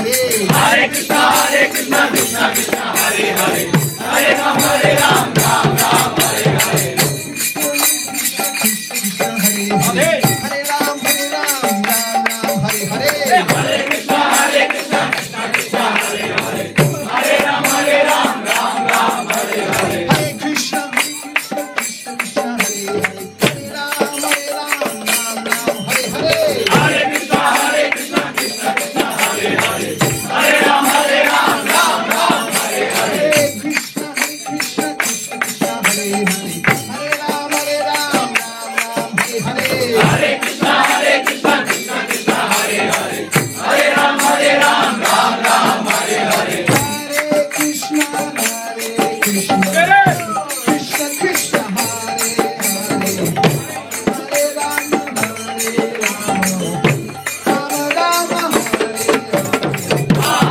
Hare Krishna Krishna Krishna Hare Hare, Hare Ram Ram Ram Hare Hare. Hare Ram Ram Ram Hare Hare. Hare Krishna Krishna Krishna Hare Hare, Hare Ram Ram Ram Hare Hare. Hare Krishna Krishna Hare Hare, Hare Ram Ram Ram Hare Hare. Hare Krishna Krishna Krishna Hare Hare, Hare Ram Ram Hare Hare. Krishna Krishna Krishna Hare Hare, Hare Ram Ram Hare Hare. Hare Krishna Krishna Krishna Hare Hare, Hare Ram Ram Hare Hare. Hare Krishna Krishna Krishna Hare Hare, Hare Ram Hare Ram, Ram Hare Hare.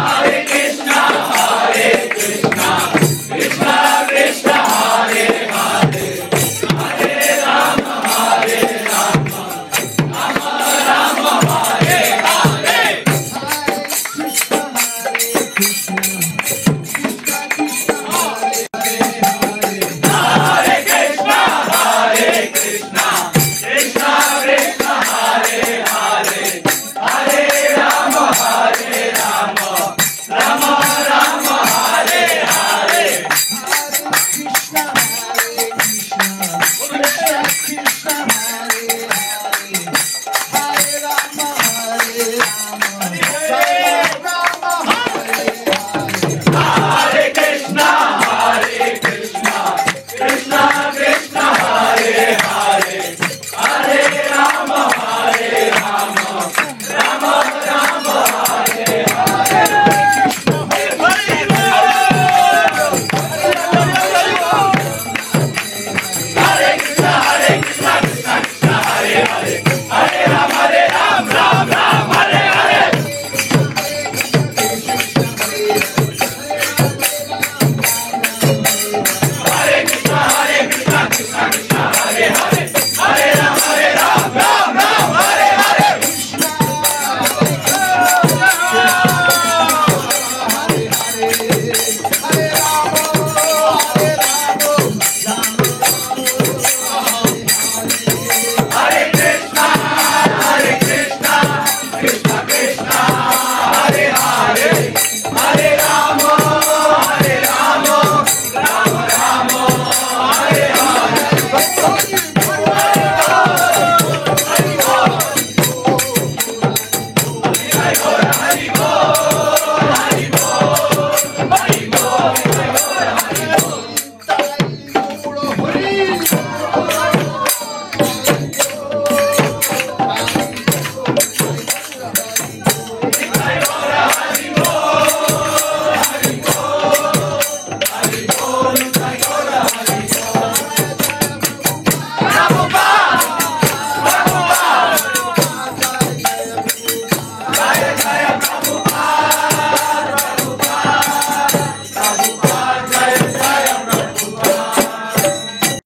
Hare Krishna Krishna Krishna Hare Hare, Hare Ram Hare Ram, Ram Hare Hare. Krishna Krishna Krishna Krishna Hare Hare. Hare Krishna Krishna Krishna Hare Hare, Hare Ram Hare Ram, Ram Hare Hare. Krishna Krishna Krishna Krishna Hare Hare, Hare Ram Hare Ram, Ram Hare Hare. Hare Krishna Krishna Krishna Hare Hare, Hare Ram Hare Ram, Ram Hare Hare. Hare Krishna Krishna Krishna Hare Hare, Hare Ram Hare Ram, Ram Hare Hare. Hare Krishna Krishna Krishna Hare Hare, Hare Ram Hare Ram, Ram Hare Hare. Hare Krishna Krishna Krishna Hare Hare, Hare Ram Hare Ram, Ram Hare Hare. Hare